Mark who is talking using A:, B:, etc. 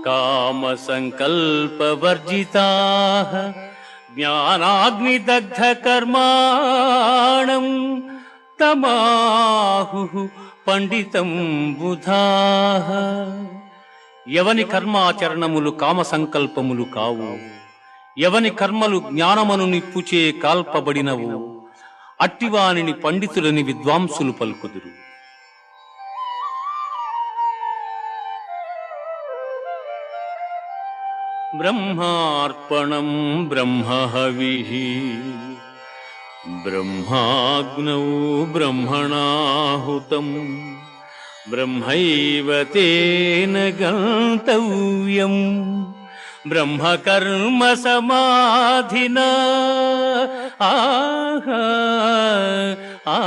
A: काम संकल्प वर्जिताः ज्ञानाग्निदग्ध कर्माणं तमाहुः పండితం బుధాః. ఎవని కర్మాచరణములు కామ సంకల్పములు కావు, ఎవని కర్మలు జ్ఞానమను నిప్పుచే కాల్పబడినవు, అట్టివానిని పండితులని విద్వాంసులు పలుకుదురు. బ్రహ్మార్పణం బ్రహ్మహవిః బ్రహ్మాగ్నౌ బ్రహ్మణాహుతం బ్రహ్మైవ తేన గంతవ్యం బ్రహ్మకర్మ సమాధినా. ఆహా ఆ